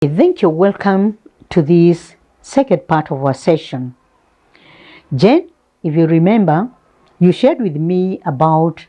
Thank you. Welcome to this second part of our session. Jen, if you remember, you shared with me about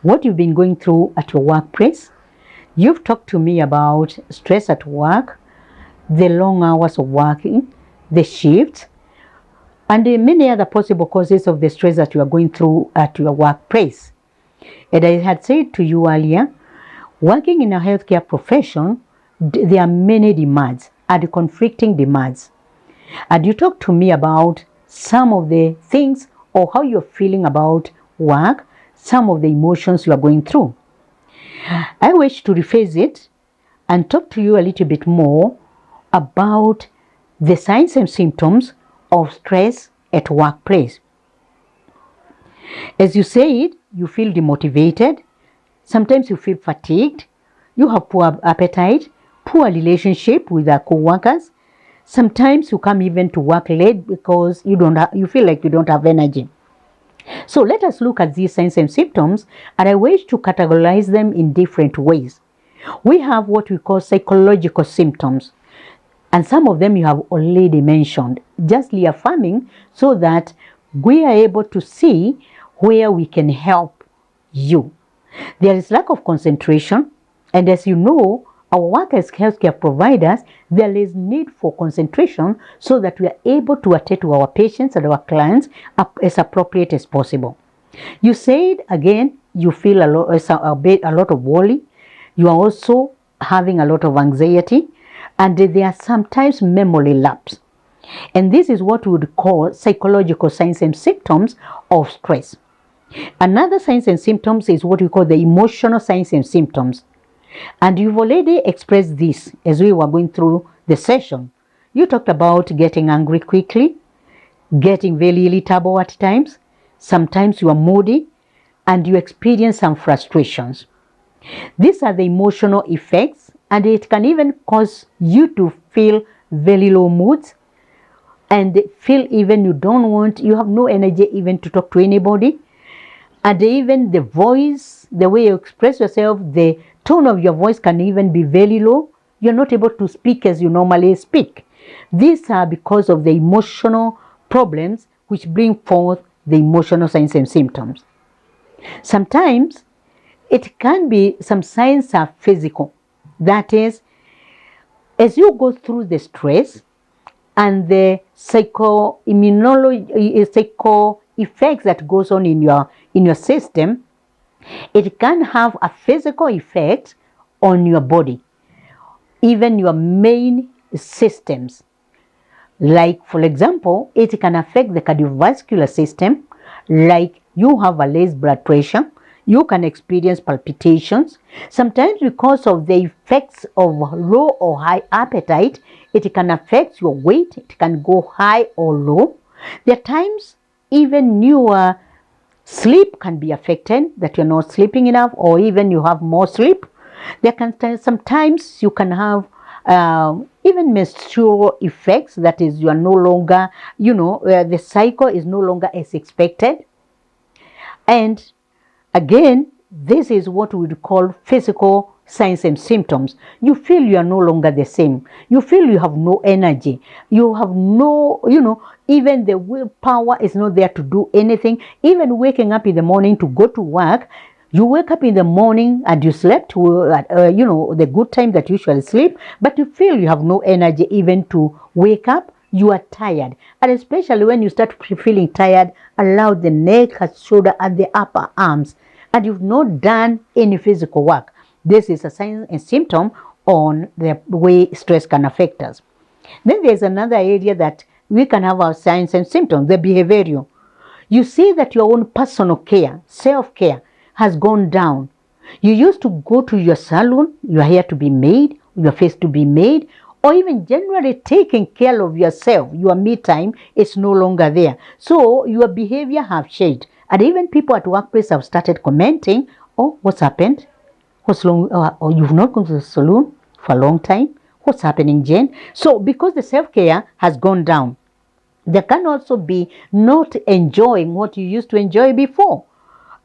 what you've been going through at your workplace. You've talked to me about stress at work, the long hours of working, the shifts, and the many other possible causes of the stress that you are going through at your workplace. And I had said to you earlier, working in a healthcare profession, there are many demands and conflicting demands. And you talked to me about some of the things or how you're feeling about work, some of the emotions you are going through. I wish to rephrase it and talk to you a little bit more about the signs and symptoms of stress at workplace. As you said, you feel demotivated, sometimes you feel fatigued, you have poor appetite, poor relationship with our co-workers. Sometimes you come even to work late because you feel like you don't have energy. So let us look at these signs and symptoms, and I wish to categorize them in different ways. We have what we call psychological symptoms, and some of them you have already mentioned, just reaffirming so that we are able to see where we can help you. There is lack of concentration, and as you know, our work as healthcare providers, there is need for concentration so that we are able to attend to our patients and our clients as appropriate as possible. You said again, you feel a lot of worry. You are also having a lot of anxiety, and there are sometimes memory lapse. And this is what we would call psychological signs and symptoms of stress. Another signs and symptoms is what we call the emotional signs and symptoms. And you've already expressed this as we were going through the session. You talked about getting angry quickly, getting very irritable at times. Sometimes you are moody and you experience some frustrations. These are the emotional effects, and it can even cause you to feel very low moods and feel even you have no energy even to talk to anybody. And even the voice, the way you express yourself, the tone of your voice can even be very low. You're not able to speak as you normally speak. These are because of the emotional problems which bring forth the emotional signs and symptoms. Sometimes it can be, some signs are physical. That is, as you go through the stress and the psycho effects that goes on in your system, it can have a physical effect on your body, even your main systems. Like, for example, it can affect the cardiovascular system, like you have a raised blood pressure, you can experience palpitations. Sometimes because of the effects of low or high appetite, it can affect your weight, it can go high or low. There are times even your sleep can be affected, that you're not sleeping enough, or even you have more sleep. Sometimes you can have even menstrual effects, that is, you are no longer, the cycle is no longer as expected. And again, this is what we would call physical signs and symptoms. You feel you are no longer the same. You feel you have no energy. You have no, even the willpower is not there to do anything. Even waking up in the morning to go to work, you wake up in the morning and you slept, the good time that you usually sleep, but you feel you have no energy even to wake up. You are tired. And especially when you start feeling tired, allow the neck, shoulder, and the upper arms, and you've not done any physical work. This is a sign and symptom on the way stress can affect us. Then there's another area that we can have our signs and symptoms, the behavioral. You see that your own personal care, self-care, has gone down. You used to go to your salon, your hair to be made, your face to be made, or even generally taking care of yourself. Your me time is no longer there. So your behavior have changed. And even people at workplace have started commenting, oh, what's happened? Or you've not gone to the salon for a long time? What's happening, Jane? So because the self-care has gone down, there can also be not enjoying what you used to enjoy before.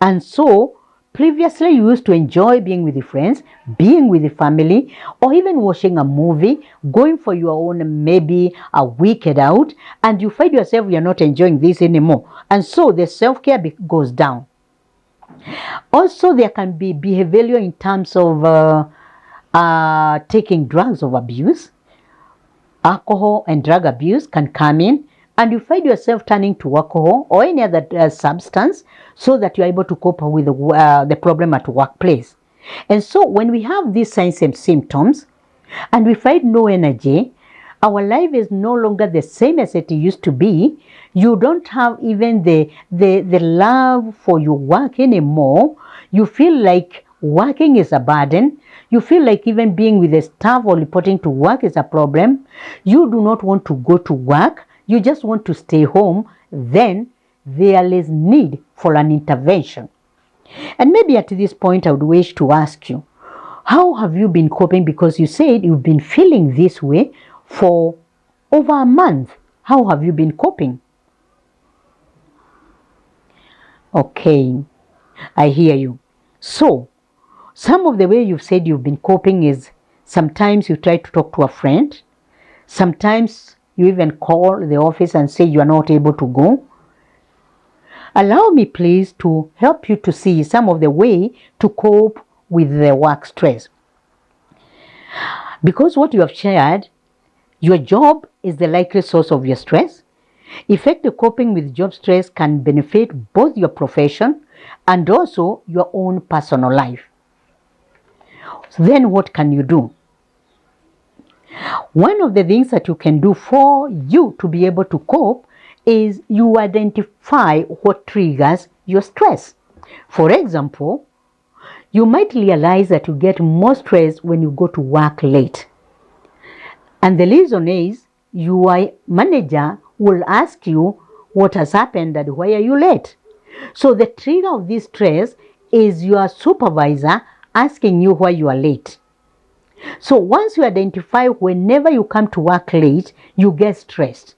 And so previously you used to enjoy being with your friends, being with the family, or even watching a movie, going for your own maybe a weekend out, and you find yourself you're not enjoying this anymore. And so the self-care goes down. Also, there can be behavioral in terms of taking drugs of abuse. Alcohol and drug abuse can come in, and you find yourself turning to alcohol or any other substance so that you're able to cope with the problem at workplace. And so when we have these signs and symptoms and we find no energy, our life is no longer the same as it used to be. You don't have even the love for your work anymore. You feel like working is a burden. You feel like even being with the staff or reporting to work is a problem. You do not want to go to work. You just want to stay home. Then there is need for an intervention. And maybe at this point I would wish to ask you, how have you been coping? Because you said you've been feeling this way for over a month. How have you been coping? Okay, I hear you. So, some of the way you've said you've been coping is sometimes you try to talk to a friend. Sometimes you even call the office and say you are not able to go. Allow me please to help you to see some of the way to cope with the work stress. Because what you have shared, your job is the likely source of your stress. Effective coping with job stress can benefit both your profession and also your own personal life. So then what can you do? One of the things that you can do for you to be able to cope is you identify what triggers your stress. For example, you might realize that you get more stress when you go to work late. And the reason is your manager will ask you what has happened and why are you late. So the trigger of this stress is your supervisor asking you why you are late. So once you identify whenever you come to work late, you get stressed.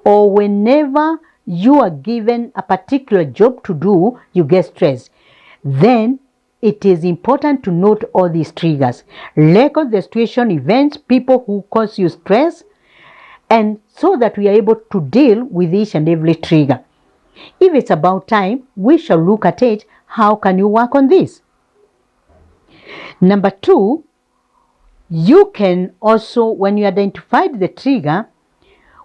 Or whenever you are given a particular job to do, you get stressed. Then it is important to note all these triggers. Record the situation, events, people who cause you stress, and so that we are able to deal with each and every trigger. If it's about time, we shall look at it. How can you work on this? Number 2, you can also, when you identified the trigger,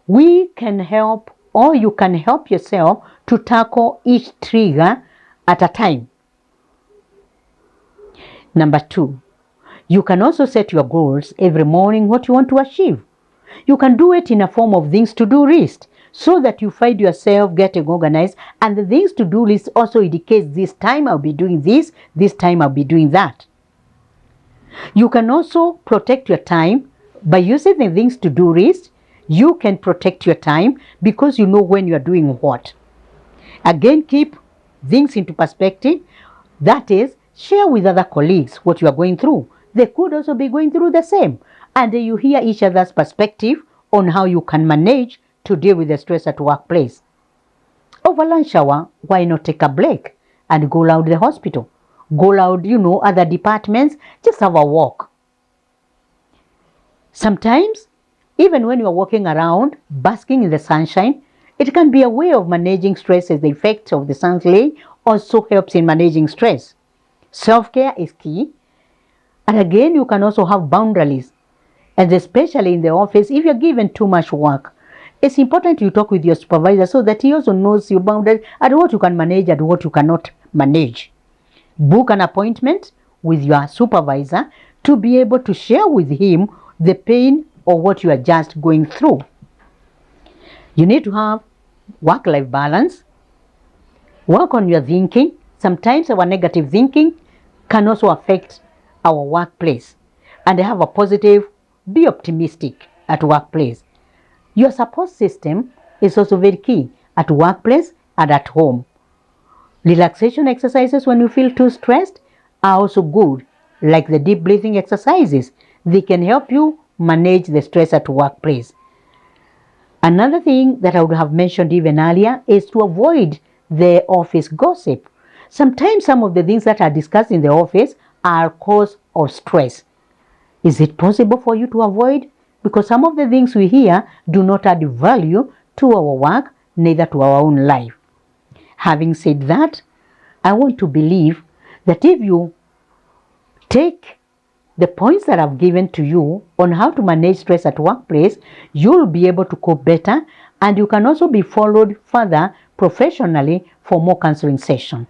we can help, or you can help yourself to tackle each trigger at a time. Number 2, you can also set your goals every morning, what you want to achieve. You can do it in a form of things to do list so that you find yourself getting organized, and the things to do list also indicates this time I'll be doing this time I'll be doing that. You can also protect your time by using the things to do list. You can protect your time because you know when you are doing what. Again, keep things into perspective. That is, share with other colleagues what you are going through. They could also be going through the same. And you hear each other's perspective on how you can manage to deal with the stress at workplace. Over lunch hour, why not take a break and go out to the hospital? Go out, other departments, just have a walk. Sometimes, even when you are walking around, basking in the sunshine, it can be a way of managing stress, as the effect of the sun's ray also helps in managing stress. Self-care is key. And again, you can also have boundaries. And especially in the office, if you're given too much work, it's important you talk with your supervisor so that he also knows your boundaries and what you can manage and what you cannot manage. Book an appointment with your supervisor to be able to share with him the pain or what you are just going through. You need to have work-life balance. Work on your thinking. Sometimes our negative thinking can also affect our workplace. And have a positive, be optimistic at workplace. Your support system is also very key at workplace and at home. Relaxation exercises when you feel too stressed are also good, like the deep breathing exercises. They can help you manage the stress at workplace. Another thing that I would have mentioned even earlier is to avoid the office gossip. Sometimes some of the things that are discussed in the office are cause of stress. Is it possible for you to avoid? Because some of the things we hear do not add value to our work, neither to our own life. Having said that, I want to believe that if you take the points that I've given to you on how to manage stress at workplace, you'll be able to cope better, and you can also be followed further professionally for more counseling sessions.